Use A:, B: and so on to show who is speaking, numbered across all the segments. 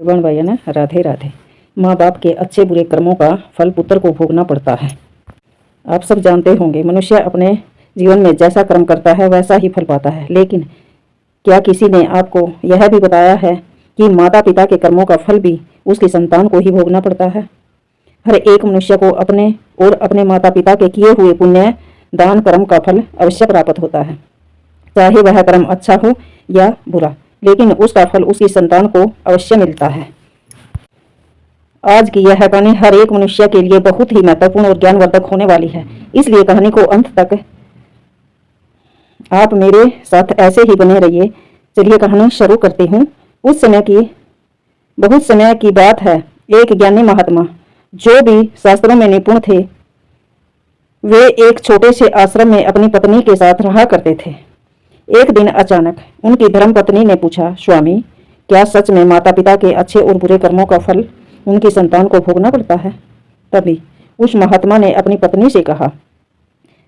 A: श्रवण वयन राधे राधे। माँ बाप के अच्छे बुरे कर्मों का फल पुत्र को भोगना पड़ता है। आप सब जानते होंगे, मनुष्य अपने जीवन में जैसा कर्म करता है वैसा ही फल पाता है। लेकिन क्या किसी ने आपको यह भी बताया है कि माता पिता के कर्मों का फल भी उसकी संतान को ही भोगना पड़ता है? हर एक मनुष्य को अपने और अपने माता पिता के किए हुए पुण्य दान कर्म का फल अवश्य प्राप्त होता है, चाहे वह कर्म अच्छा हो या बुरा, लेकिन उसका फल उसकी संतान को अवश्य मिलता है। आज की यह कहानी हर एक मनुष्य के लिए बहुत ही महत्वपूर्ण और ज्ञानवर्धक होने वाली है, इसलिए कहानी को अंत तक आप मेरे साथ ऐसे ही बने रहिए। चलिए कहानी शुरू करती हूँ। बहुत समय की बात है, एक ज्ञानी महात्मा जो भी शास्त्रों में निपुण थे, वे एक छोटे से आश्रम में अपनी पत्नी के साथ रहा करते थे। एक दिन अचानक उनकी धर्मपत्नी ने पूछा, स्वामी, क्या सच में माता पिता के अच्छे और बुरे कर्मों का फल उनकी संतान को भोगना पड़ता है? तभी उस महात्मा ने अपनी पत्नी से कहा,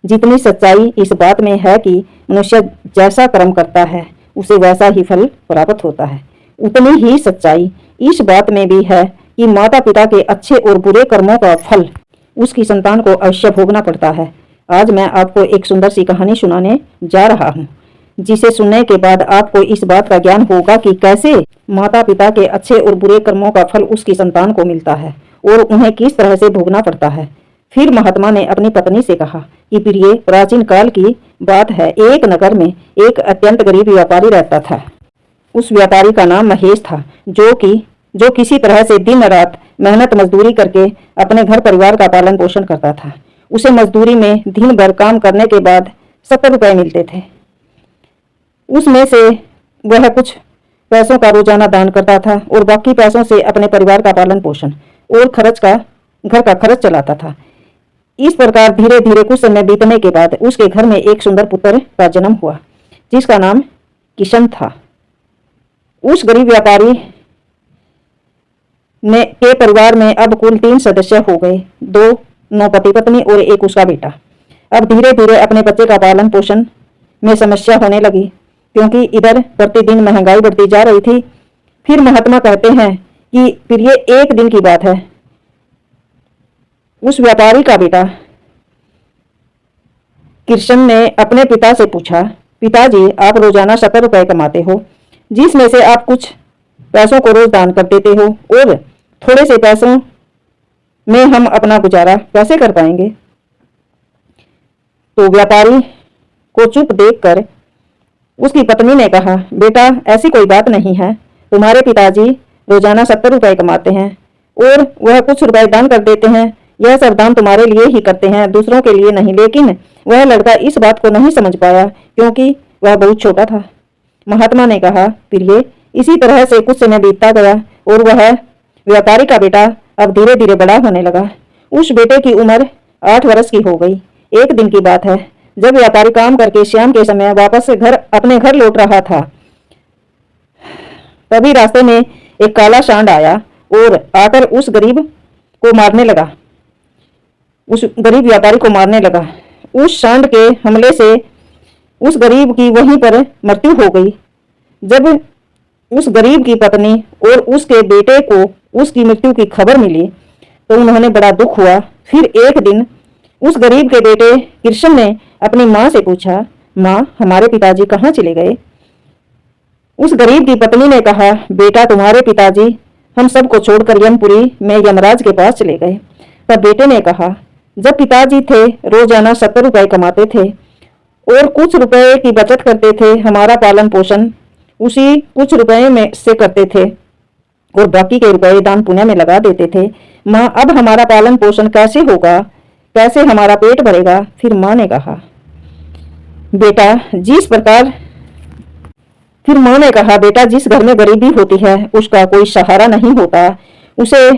A: जितनी सच्चाई इस बात में है कि मनुष्य जैसा कर्म करता है उसे वैसा ही फल प्राप्त होता है, उतनी ही सच्चाई इस बात में भी है कि माता पिता के अच्छे और बुरे कर्मों का फल उसकी संतान को अवश्य भोगना पड़ता है। आज मैं आपको एक सुंदर सी कहानी सुनाने जा रहा हूँ, जिसे सुनने के बाद आपको इस बात का ज्ञान होगा कि कैसे माता पिता के अच्छे और बुरे कर्मों का फल उसकी संतान को मिलता है और उन्हें किस तरह से भोगना पड़ता है। फिर महात्मा ने अपनी पत्नी से कहा कि प्रिय, प्राचीन काल की बात है, एक नगर में एक अत्यंत गरीब व्यापारी रहता था। उस व्यापारी का नाम महेश था, जो किसी तरह से दिन रात मेहनत मजदूरी करके अपने घर परिवार का पालन पोषण करता था। उसे मजदूरी में दिन भर काम करने के बाद 70 रुपए मिलते थे। उसमें से वह कुछ पैसों का रोजाना दान करता था और बाकी पैसों से अपने परिवार का पालन पोषण और घर का खर्च चलाता था। इस प्रकार धीरे धीरे कुछ समय बीतने के बाद उसके घर में एक सुंदर पुत्र का जन्म हुआ, जिसका नाम किशन था। उस गरीब व्यापारी के परिवार में अब कुल 3 सदस्य हो गए, 2 पति पत्नी और एक उसका बेटा। अब धीरे धीरे अपने बच्चे का पालन पोषण में समस्या होने लगी, क्योंकि इधर प्रतिदिन महंगाई बढ़ती जा रही थी। फिर महात्मा कहते हैं कि फिर ये एक दिन की बात है, उस व्यापारी का बेटा कृष्ण ने अपने पिता से पूछा, पिताजी, आप रोजाना 70 रुपए कमाते हो, जिसमें से आप कुछ पैसों को रोज दान कर देते हो और थोड़े से पैसों में हम अपना गुजारा कैसे कर पाएंगे? तो व्यापारी को चुप देखकर उसकी पत्नी ने कहा, बेटा, ऐसी कोई बात नहीं है, तुम्हारे पिताजी रोजाना 70 रुपए कमाते हैं और वह कुछ रुपए दान कर देते हैं। यह सब दान तुम्हारे लिए ही करते हैं, दूसरों के लिए नहीं। लेकिन वह लड़का इस बात को नहीं समझ पाया, क्योंकि वह बहुत छोटा था। महात्मा ने कहा, प्रिय, इसी तरह से कुछ समय बीतता गया और वह व्यापारी का बेटा अब धीरे धीरे बड़ा होने लगा। उस बेटे की उम्र 8 वर्ष की हो गई। एक दिन की बात है, जब व्यापारी काम करके शाम के समय वापस अपने घर लौट रहा था, तभी रास्ते में एक काला सांड आया और आकर उस गरीब व्यापारी को मारने लगा। उस सांड के हमले से उस गरीब की वहीं पर मृत्यु हो गई। जब उस गरीब की पत्नी और उसके बेटे को उसकी मृत्यु की खबर मिली तो उन्होंने बड़ा दुख हुआ। फिर एक दिन उस गरीब के बेटे कृष्ण ने अपनी माँ से पूछा, माँ, हमारे पिताजी कहाँ चले गए? उस गरीब की पत्नी ने कहा, बेटा, तुम्हारे पिताजी हम सबको छोड़कर यमपुरी में यमराज के पास चले गए। तब बेटे ने कहा, जब पिताजी थे रोजाना 70 रुपए कमाते थे और कुछ रुपए की बचत करते थे, हमारा पालन पोषण उसी कुछ रुपए में से करते थे और बाकी के रुपए दान पुण्य में लगा देते थे। माँ, अब हमारा पालन पोषण कैसे होगा? कैसे हमारा पेट भरेगा? फिर माँ ने कहा, बेटा, जिस घर में गरीबी होती है उसका कोई सहारा नहीं होता। उसे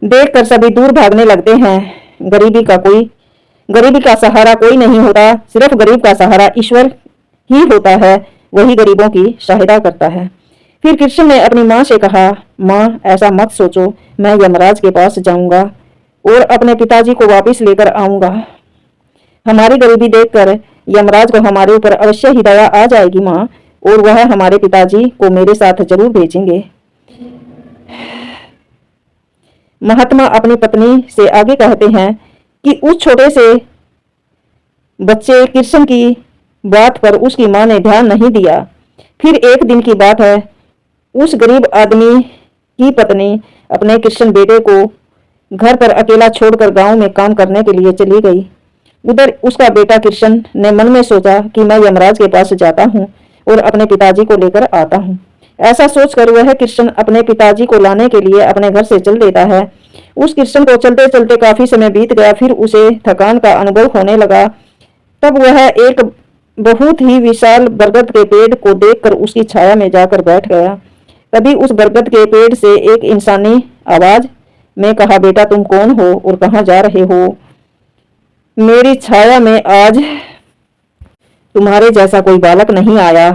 A: देखकर सभी दूर भागने लगते हैं। गरीबी का सहारा कोई नहीं होता, सिर्फ गरीब का सहारा ईश्वर ही होता है, वही गरीबों की सहायता करता है। फिर कृष्ण ने अपनी माँ से कहा, माँ, ऐसा मत सोचो, मैं यमराज के पास जाऊंगा और अपने पिताजी को वापस लेकर आऊंगा। हमारी गरीबी देखकर यमराज को हमारे ऊपर अवश्य ही दया आ जाएगी माँ, और वह हमारे पिताजी को मेरे साथ जरूर भेजेंगे। महात्मा अपनी पत्नी से आगे कहते हैं कि उस छोटे से बच्चे कृष्ण की बात पर उसकी मां ने ध्यान नहीं दिया। फिर एक दिन की बात है, उस गरीब आदमी की पत्नी अपने कृष्ण बेटे को घर पर अकेला छोड़कर गांव में काम करने के लिए चली गई। उधर उसका बेटा कृष्ण ने मन में सोचा कि मैं यमराज के पास जाता हूँ और अपने पिताजी को लेकर आता हूँ। ऐसा सोचकर वह कृष्ण अपने पिताजी को लाने के लिए अपने घर से चल देता है। उस कृष्ण को चलते चलते काफी समय बीत गया। फिर उसे थकान का अनुभव होने लगा। तब वह एक बहुत ही विशाल बरगद के पेड़ को देखकर उसकी छाया में जाकर बैठ गया। तभी उस बरगद के पेड़ से एक इंसानी आवाज में कहा, बेटा तुम कौन हो और कहाँ जा रहे हो? मेरी छाया में आज तुम्हारे जैसा कोई बालक नहीं आया।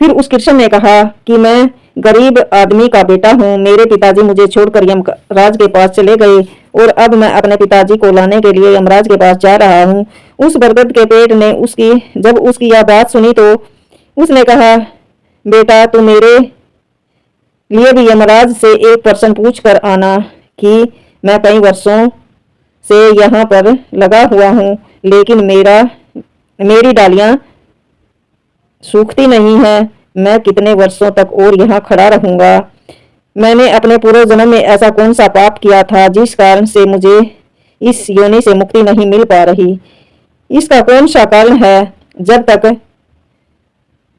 A: फिर उस कृष्ण ने कहा कि मैं गरीब आदमी का बेटा हूँ। मेरे पिताजी मुझे छोड़कर यमराज के पास चले गए और अब मैं अपने पिताजी को लाने के लिए यमराज के पास जा रहा हूँ। उस बरगद के पेड़ ने जब उसकी यह बात सुनी तो उसने कहा, बेटा तू मेरे लिए भी यमराज से एक प्रश्न पूछ कर आना कि मैं कई वर्षों से यहाँ पर लगा हुआ हूँ, लेकिन मेरी डालियां सूखती नहीं है। मैं कितने वर्षों तक और यहाँ खड़ा रहूंगा? मैंने अपने पूर्व जन्म में ऐसा कौन सा पाप किया था जिस कारण से मुझे इस योनि से मुक्ति नहीं मिल पा रही? इसका कौन सा कारण है? जब तक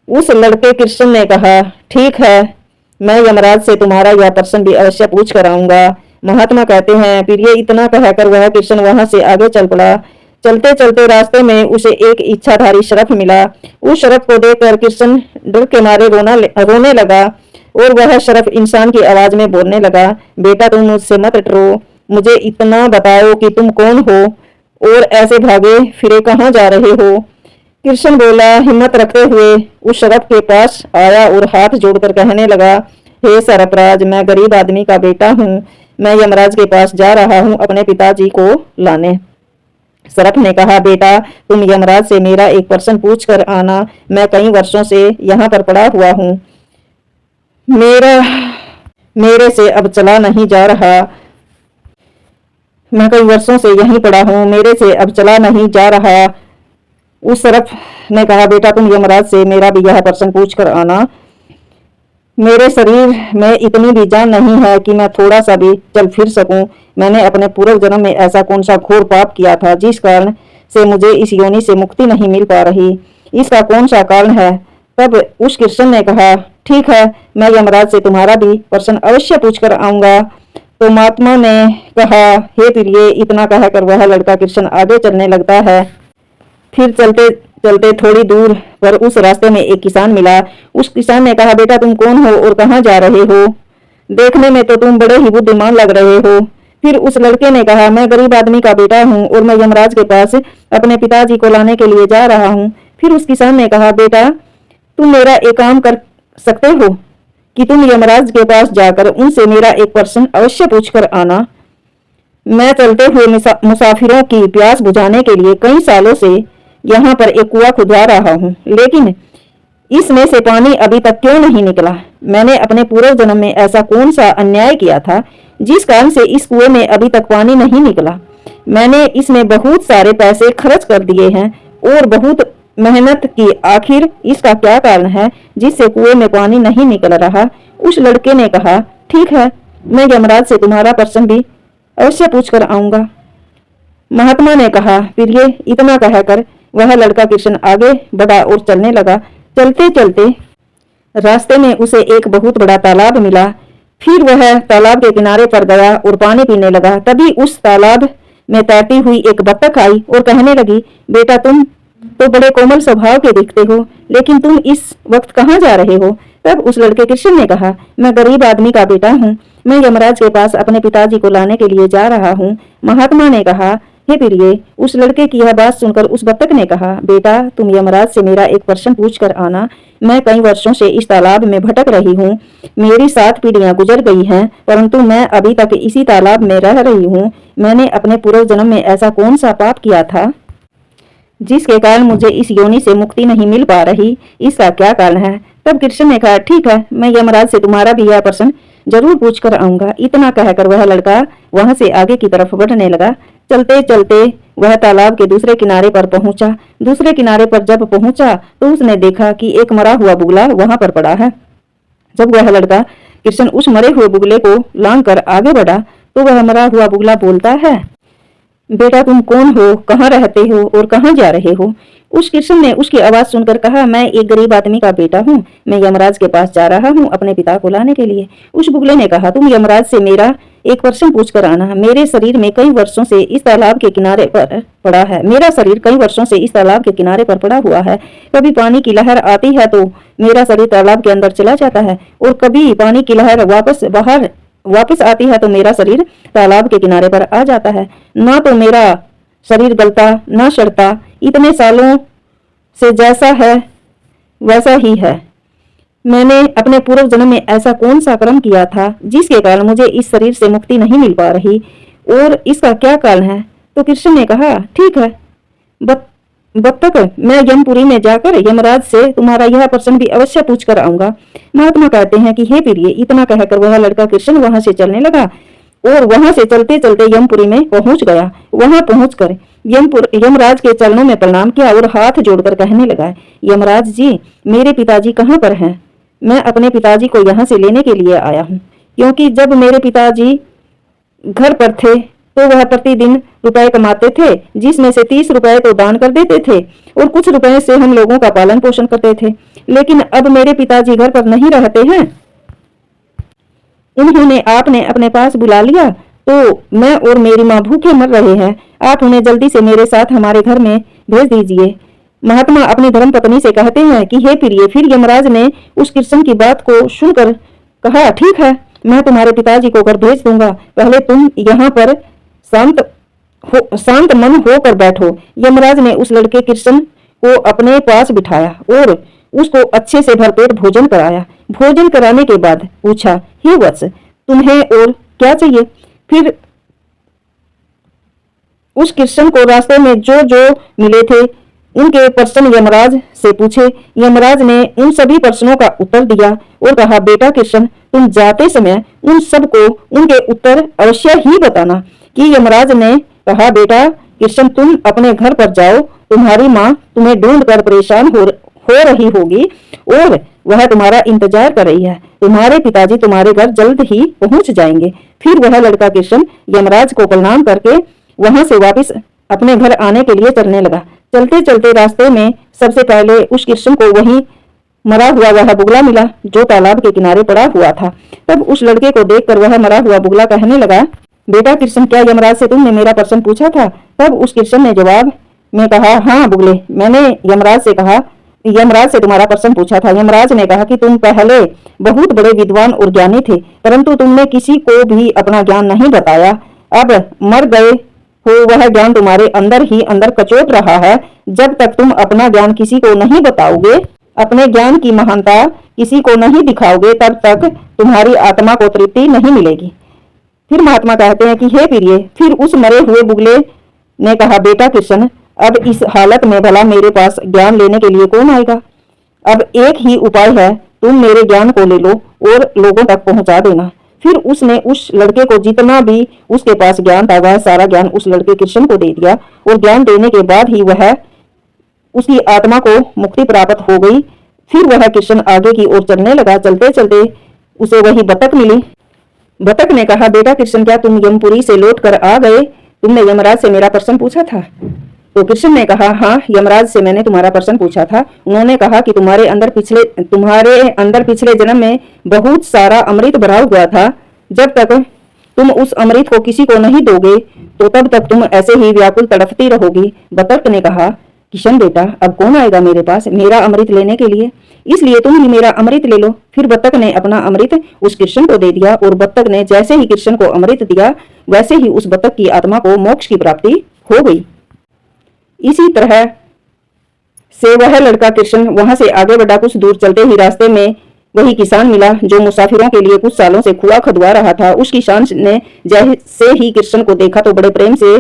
A: उस लड़के कृष्ण ने कहा, ठीक है, मैं यमराज से तुम्हारा यह प्रश्न भी अवश्य पूछ कर आऊंगा। महात्मा कहते हैं, फिर ये इतना कहकर वह कृष्ण वहां से आगे चल पड़ा। चलते चलते रास्ते में उसे एक इच्छाधारी शरफ मिला। उस शरफ को देखकर कृष्ण डर के मारे रोने लगा और वह शरफ इंसान की आवाज में बोलने लगा, बेटा तुम मुझसे मत डरो, मुझे इतना बताओ कि तुम कौन हो और ऐसे भागे फिरे कहाँ जा रहे हो? कृष्ण बोला, हिम्मत रखते हुए उस शरफ के पास आया और हाथ जोड़कर कहने लगा, हे सरफराज, मैं गरीब आदमी का बेटा हूँ। मैं यमराज के पास जा रहा हूँ अपने पिताजी को लाने। शरफ ने कहा, बेटा तुम यमराज से मेरा एक प्रश्न पूछ कर आना। मैं कई वर्षों से यहाँ पर पड़ा हुआ हूँ। मेरे से अब चला नहीं जा रहा। मैं कई वर्षों से यहीं पड़ा हूँ, मेरे से अब चला नहीं जा रहा। उस शरफ ने कहा, बेटा तुम यमराज से मेरा भी यह प्रश्न पूछ कर आना। मेरे शरीर में इतनी भी जान नहीं है कि मैं थोड़ा सा भी चल फिर सकूं। मैंने अपने पूर्व जन्म में ऐसा कौन सा घोर पाप किया था जिस कारण से मुझे इस योनि से मुक्ति नहीं मिल पा रही? इसका कौन सा कारण है? तब उस कृष्ण ने कहा, ठीक है, मैं यमराज से तुम्हारा भी प्रश्न अवश्य पूछ कर आऊंगा। तो महात्मा ने कहा, हे प्रिय, इतना कहकर वह लड़का कृष्ण आगे चलने लगता है। फिर चलते चलते थोड़ी दूर पर उस रास्ते में एक किसान मिला। उस किसान ने कहा, बेटा तुम कौन हो और कहाँ जा रहे हो? देखने में तो तुम बड़े ही बुद्धिमान लग रहे हो। फिर उस लड़के ने कहा, मैं गरीब आदमी का बेटा हूँ और मैं यमराज के पास अपने पिताजी को लाने के लिए जा रहा हूँ। फिर उस किसान ने कहा, बेटा तुम मेरा एक काम कर सकते हो कि तुम यमराज के पास जाकर उनसे मेरा एक प्रश्न अवश्य पूछ कर आना। मैं चलते हुए मुसाफिरों की प्यास बुझाने के लिए कई सालों से यहाँ पर एक कुआं खुदवा रहा हूँ, लेकिन इसमें से पानी अभी तक क्यों नहीं निकला? मैंने अपने पूर्व जन्म में ऐसा कौन सा अन्याय किया था जिस कारण से इस कुएं में अभी तक पानी नहीं निकला? मैंने इसमें बहुत सारे पैसे खर्च कर दिए हैं और बहुत मेहनत की, आखिर इसका क्या कारण है जिससे कुएं में पानी नहीं निकल रहा? उस लड़के ने कहा, ठीक है, मैं यमराज से तुम्हारा प्रश्न भी अवश्य पूछ कर आऊंगा। महात्मा ने कहा, फिर ये इतना कहकर वह लड़का कृष्ण आगे बढ़ा और चलने लगा। चलते चलते रास्ते में उसे एक बहुत बड़ा तालाब मिला। फिर वह तालाब के किनारे पर गया और पानी पीने लगा। तभी उस तालाब में तैरती हुई एक बत्तख आई और कहने लगी, बेटा तुम तो बड़े कोमल स्वभाव के दिखते हो, लेकिन तुम इस वक्त कहाँ जा रहे हो? तब उस लड़के कृष्ण ने कहा, मैं गरीब आदमी का बेटा हूँ, मैं यमराज के पास अपने पिताजी को लाने के लिए जा रहा हूँ। महात्मा ने कहा, हे प्रिय, उस लड़के की यह बात सुनकर उस बत्तख ने कहा, बेटा तुम यमराज से मेरा एक प्रश्न पूछ कर आना। मैं कई वर्षों से इस तालाब में भटक रही हूँ। मेरी 7 पीढ़ियां गुजर गई हैं, परंतु मैं अभी तक इसी तालाब में रह रही हूँ। मैंने अपने पूर्व जन्म में ऐसा कौन सा पाप किया था जिसके कारण मुझे इस योनि से मुक्ति नहीं मिल पा रही? इसका क्या कारण है? तब कृष्ण ने कहा, ठीक है, मैं यमराज से तुम्हारा भी यह प्रश्न जरूर पूछ कर आऊंगा। इतना कहकर वह लड़का वहां से आगे की तरफ बढ़ने लगा। चलते चलते वह तालाब के दूसरे किनारे पर पहुंचा। दूसरे किनारे पर जब पहुंचा तो उसने देखा कि एक मरा हुआ बुगला वहां पर पड़ा है। जब वह लड़का कृष्ण उस मरे हुए बुगले को लांग कर आगे बढ़ा तो वह मरा हुआ बुगला बोलता है, बेटा तुम कौन हो, कहाँ रहते हो और कहाँ जा रहे हो? उस कृष्ण ने उसकी आवाज सुनकर कहा, मैं एक गरीब आदमी का बेटा हूँ, मैं यमराज के पास जा रहा हूँ अपने पिता को लाने के लिए। उस बुगले ने कहा, तुम यमराज से मेरा एक प्रश्न पूछ कर आना। मेरे शरीर में कई वर्षों से इस तालाब के किनारे पर पड़ा है। मेरा शरीर कई वर्षों से इस तालाब के किनारे पर पड़ा हुआ है। कभी पानी की लहर आती है तो मेरा शरीर तालाब के अंदर चला जाता है और कभी पानी की लहर वापस आती है तो मेरा शरीर तालाब के किनारे पर आ जाता है। ना तो मेरा शरीर गलता ना सड़ता, इतने सालों से जैसा है वैसा ही है। मैंने अपने पूर्व जन्म में ऐसा कौन सा कर्म किया था जिसके कारण मुझे इस शरीर से मुक्ति नहीं मिल पा रही और इसका क्या कारण है? तो कृष्ण ने कहा, ठीक है बत्तक, मैं यमपुरी में जाकर यमराज से तुम्हारा यह प्रश्न भी अवश्य पूछ कर आऊंगा। महात्मा कहते हैं कि हे प्रिय, इतना कहकर वह लड़का कृष्ण वहां से चलने लगा और वहां से चलते चलते यमपुरी में पहुंच गया। वहां पहुंचकर यमराज के चरणों में प्रणाम किया और हाथ जोड़कर कहने लगा, यमराज जी, मेरे पिताजी कहाँ पर हैं? मैं अपने पिताजी को यहाँ से लेने के लिए आया हूँ, क्योंकि जब मेरे पिताजी घर पर थे तो वह प्रतिदिन रुपए कमाते थे, जिसमें से 30 रुपए तो दान कर देते थे और कुछ रुपए से हम लोगों का पालन पोषण करते थे। लेकिन अब मेरे पिताजी घर पर नहीं रहते हैं, उन्होंने आपने अपने पास बुला लिया तो मैं और मेरी माँ भूखे मर रहे हैं। आप उन्हें जल्दी से मेरे साथ हमारे घर में भेज दीजिए। महात्मा अपनी धर्म पत्नी से कहते हैं कि हे प्रिय, फिर यमराज ने उस कृष्ण की बात को सुनकर कहा, ठीक है, मैं तुम्हारे पिताजी को घर भेज दूंगा। पहले तुम यहाँ पर शांत मन होकर बैठो। यमराज ने उस लड़के कृष्ण को अपने पास बिठाया और उसको अच्छे से भरपेट भोजन कराया। भोजन कराने के बाद पूछा, हे वत्स, तुम्हें और क्या चाहिए? फिर उस कृष्ण को रास्ते में जो जो मिले थे उनके प्रश्न यमराज से पूछे। यमराज ने उन सभी प्रश्नों का उत्तर दिया और कहा, बेटा कृष्ण, तुम जाते समय उन सबको उनके उत्तर अवश्य ही बताना। कि यमराज ने कहा, बेटा कृष्ण, तुम अपने घर पर जाओ, तुम्हारी माँ तुम्हें ढूंढ कर परेशान हो रही होगी और वह तुम्हारा इंतजार कर रही है। तुम्हारे पिताजी तुम्हारे घर जल्द ही पहुंच जाएंगे। फिर वह लड़का कृष्ण यमराज को प्रणाम करके वहां से वापस अपने घर आने के लिए चलने लगा। चलते चलते रास्ते में सबसे पहले उस कृष्ण को वहीं मरा हुआ वह बुगला मिला जो तालाब के किनारे पड़ा हुआ था। तब उस लड़के को देखकर वह मरा हुआ बुगला कहने लगा, बेटा कृष्ण, क्या यमराज से तुमने मेरा प्रश्न पूछा था? तब उस कृष्ण ने जवाब में कहा, हाँ बुगले, मैंने यमराज से तुम्हारा प्रश्न पूछा था। यमराज ने कहा कि तुम पहले बहुत बड़े विद्वान और ज्ञानी थे, परंतु तुमने किसी को भी अपना ज्ञान नहीं बताया। अब मर गए हो वह ज्ञान तुम्हारे अंदर ही अंदर कचोट रहा है। जब तक तुम अपना ज्ञान किसी को नहीं बताओगे, अपने ज्ञान की महानता किसी को नहीं दिखाओगे, तब तक तुम्हारी आत्मा को तृप्ति नहीं मिलेगी। फिर महात्मा कहते हैं कि हे प्रिय, फिर उस मरे हुए बुगले ने कहा, बेटा कृष्ण, अब इस हालत में भला मेरे पास ज्ञान लेने के लिए कौन आएगा? अब एक ही उपाय है, तुम मेरे ज्ञान को ले लो और लोगों तक पहुंचा देना। फिर उसने उस लड़के को जितना भी उसके पास ज्ञान था वह सारा ज्ञान उस लड़के कृष्ण को दे दिया और ज्ञान देने के बाद ही वह उसकी आत्मा को मुक्ति प्राप्त हो गई। फिर वह कृष्ण आगे की ओर चलने लगा। चलते चलते उसे वही बतख मिली। बतख ने कहा, बेटा कृष्ण, क्या तुम यमपुरी से लौट कर आ गए? तुमने यमराज से मेरा प्रश्न पूछा था? तो कृष्ण ने कहा, हाँ, यमराज से मैंने तुम्हारा प्रश्न पूछा था। उन्होंने कहा कि तुम्हारे अंदर पिछले जन्म में बहुत सारा अमृत भरा हुआ था। जब तक तुम उस अमृत को किसी को नहीं दोगे तो तब तक तुम ऐसे ही व्याकुल तड़पती रहोगी। बतख ने कहा, किशन बेटा, अब कौन आएगा मेरे पास मेरा अमृत लेने के लिए? इसलिए तुम ही मेरा अमृत ले लो। फिर बतख ने अपना अमृत उस कृष्ण को दे दिया और बतख ने जैसे ही कृष्ण को अमृत दिया वैसे ही उस बतख की आत्मा को मोक्ष की प्राप्ति हो गई। इसी तरह से वह लड़का कृष्ण वहां से आगे बढ़ा। कुछ दूर चलते ही रास्ते में वही किसान मिला जो मुसाफिरों के लिए कुछ सालों से कुआं खुदवा रहा था। उस किसान ने जैसे ही कृष्ण को देखा तो बड़े प्रेम से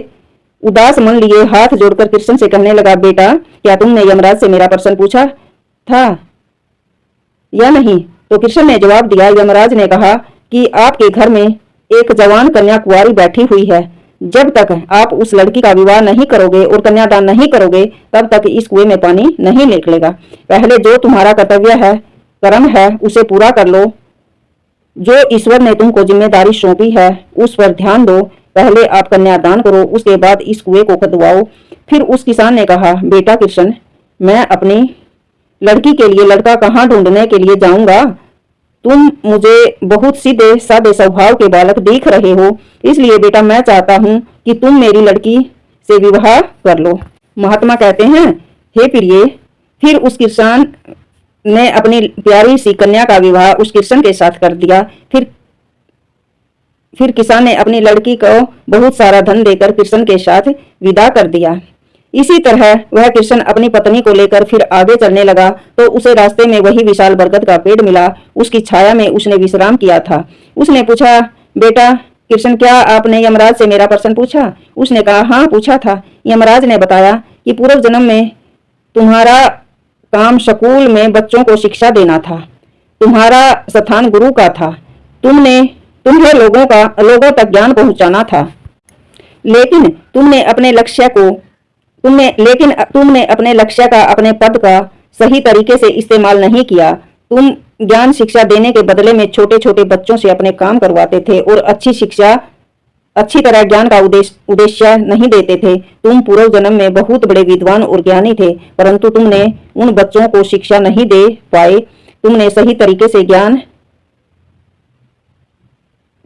A: उदास मन लिए हाथ जोड़कर कृष्ण से कहने लगा, बेटा, क्या तुमने यमराज से मेरा प्रश्न पूछा था? या नहीं? तो कृष्ण ने जवाब दिया, यमराज ने कहा कि आपके घर में एक जवान कन्या कुंवारी बैठी हुई है। जब तक आप उस लड़की का विवाह नहीं करोगे और कन्यादान नहीं करोगे, तब तक इस कुएं में पानी नहीं निकलेगा। पहले जो तुम्हारा कर्तव्य है, कर्म है, उसे पूरा कर लो। जो ईश्वर ने तुमको जिम्मेदारी सौंपी है, उस पर ध्यान दो। पहले आप कन्यादान करो, उसके बाद इस कुएं को खुदवाओ। फिर उस किसान ने कहा, बेटा कृष्ण, मैं अपनी लड़की के लिए लड़का कहाँ ढूंढने के लिए जाऊंगा? तुम मुझे बहुत सीधे साधे स्वभाव के बालक दिख रहे हो, इसलिए बेटा मैं चाहता हूँ कि तुम मेरी लड़की से विवाह कर लो। महात्मा कहते हैं, हे प्रिय, फिर उस किसान ने अपनी प्यारी सी कन्या का विवाह उस कृष्ण के साथ कर दिया। फिर किसान ने अपनी लड़की को बहुत सारा धन देकर कृष्ण के साथ विदा कर दिया। इसी तरह वह कृष्ण अपनी पत्नी को लेकर फिर आगे चलने लगा तो उसे रास्ते में वही विशाल बरगद का पेड़ मिला। उसकी छाया में उसने विश्राम किया था। उसने पूछा, बेटा कृष्ण, क्या आपने यमराज से मेरा प्रश्न पूछा? उसने कहा, हाँ पूछा था। यमराज ने बताया कि पूर्व जन्म में तुम्हारा काम स्कूल में बच्चों को शिक्षा देना था। तुम्हारा स्थान गुरु का था। तुम्हें लोगों तक ज्ञान पहुंचाना था। लेकिन तुमने अपने लक्ष्य का, अपने पद का सही तरीके से इस्तेमाल नहीं किया। तुम ज्ञान शिक्षा देने के बदले में छोटे छोटे बच्चों से अपने काम करवाते थे और अच्छी तरह ज्ञान का उद्देश्य नहीं देते थे। तुम पूर्व जन्म में बहुत बड़े विद्वान और ज्ञानी थे, परंतु तुमने उन बच्चों को शिक्षा नहीं दे पाए। तुमने सही तरीके से ज्ञान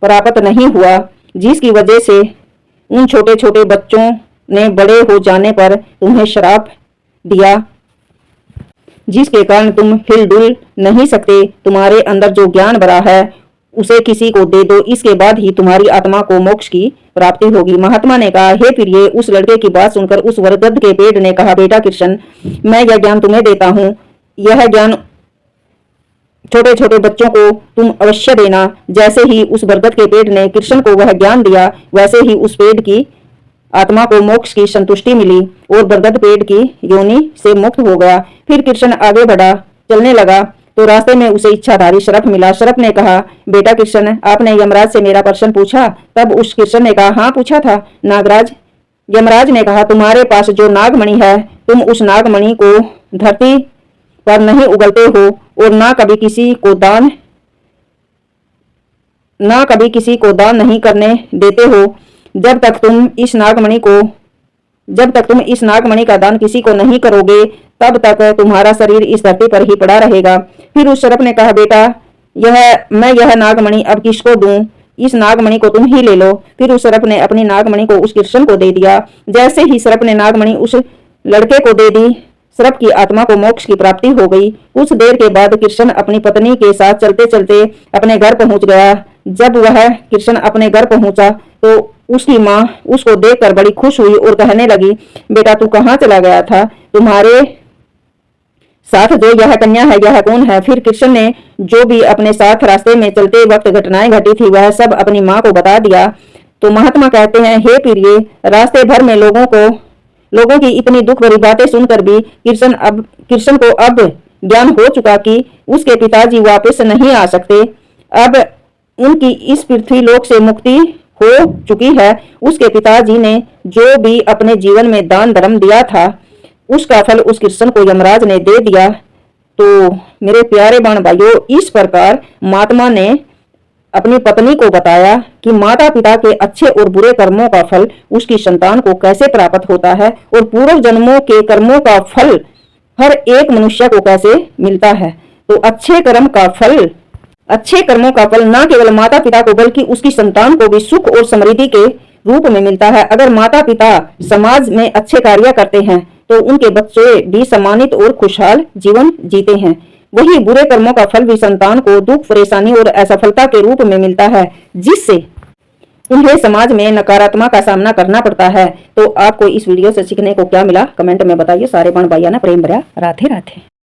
A: प्राप्त नहीं हुआ, जिसकी वजह से उन छोटे छोटे बच्चों ने बड़े हो जाने पर तुम्हें श्राप दिया, जिसके कारण तुम हिलडुल नहीं सकते। तुम्हारे अंदर जो ज्ञान भरा है उसे किसी को दे दो, इसके बाद ही तुम्हारी आत्मा को मोक्ष की प्राप्ति होगी। महात्मा ने कहा, हे प्रिय, उस लड़के की बात सुनकर उस बरगद के पेड़ ने कहा, बेटा कृष्ण, मैं यह ज्ञान तुम्हें देता हूँ। यह ज्ञान छोटे छोटे बच्चों को तुम अवश्य देना। जैसे ही उस बरगद के पेड़ ने कृष्ण को वह ज्ञान दिया, वैसे ही उस पेड़ की आत्मा को मोक्ष की संतुष्टि मिली और बरगद पेड़ की योनि से मुक्त हो गया। फिर कृष्ण आगे बढ़ा, चलने लगा तो रास्ते में उसे इच्छाधारी शरभ मिला। शरभ ने कहा, बेटा कृष्ण, आपने यमराज से मेरा प्रश्न पूछा? तब उस कृष्ण ने कहा, हाँ पूछा था नागराज। यमराज ने कहा, तुम्हारे पास जो नागमणि है, तुम उस नागमणि को धरती पर नहीं उगलते हो और ना कभी किसी को दान नहीं करने देते हो। जब तक तुम इस नागमणि का दान किसी को नहीं करोगे, तब तक तुम्हारा शरीर इस धरती पर ही पड़ा रहेगा। फिर उस शरभ ने कहा, बेटा मैं यह नागमणि अब किसको दूं? इस नागमणि को तुम ही ले लो। फिर उस शरभ ने अपनी नागमणि को उस कृष्ण को दे दिया। जैसे ही शरभ ने नागमणि उस लड़के को दे दी, शरभ की आत्मा को मोक्ष की प्राप्ति हो गई। कुछ देर के बाद कृष्ण अपनी पत्नी के साथ चलते चलते अपने घर पहुंच गया। जब वह कृष्ण अपने घर पहुंचा तो उसकी माँ उसको देखकर बड़ी खुश हुई और कहने लगी, बेटा तू कहाँ चला गया था? तुम्हारे साथ जो यह कन्या है, यह कौन है? फिर कृष्ण ने जो भी अपने साथ रास्ते में चलते वक्त घटनाएं घटी थी, वह सब अपनी माँ को बता दिया। तो महात्मा कहते हैं, हे प्रिय, रास्ते भर में लोगों की इतनी दुख भरी बातें सुनकर भी कृष्ण को अब ज्ञान हो चुका कि उसके पिताजी वापस नहीं आ सकते। अब उनकी इस पृथ्वी लोक से मुक्ति हो चुकी है। उसके पिताजी ने जो भी अपने जीवन में दान धर्म दिया था, उसका फल उस कृष्ण को यमराज ने दे दिया। तो मेरे प्यारे बहन भाइयों, इस प्रकार महात्मा ने अपनी पत्नी को बताया कि माता पिता के अच्छे और बुरे कर्मों का फल उसकी संतान को कैसे प्राप्त होता है और पूर्व जन्मों के कर्मों का फल हर एक मनुष्य को कैसे मिलता है। तो अच्छे कर्मों का फल न केवल माता पिता को बल्कि उसकी संतान को भी सुख और समृद्धि के रूप में मिलता है। अगर माता पिता समाज में अच्छे कार्य करते हैं तो उनके बच्चे भी सम्मानित और खुशहाल जीवन जीते हैं। वही बुरे कर्मों का फल भी संतान को दुख, परेशानी और असफलता के रूप में मिलता है, जिससे उन्हें समाज में नकारात्मक का सामना करना पड़ता है। तो आपको इस वीडियो से सीखने को क्या मिला, कमेंट में बताइए। सारे बहन भाइयों ने प्रेम भरा राधे राधे।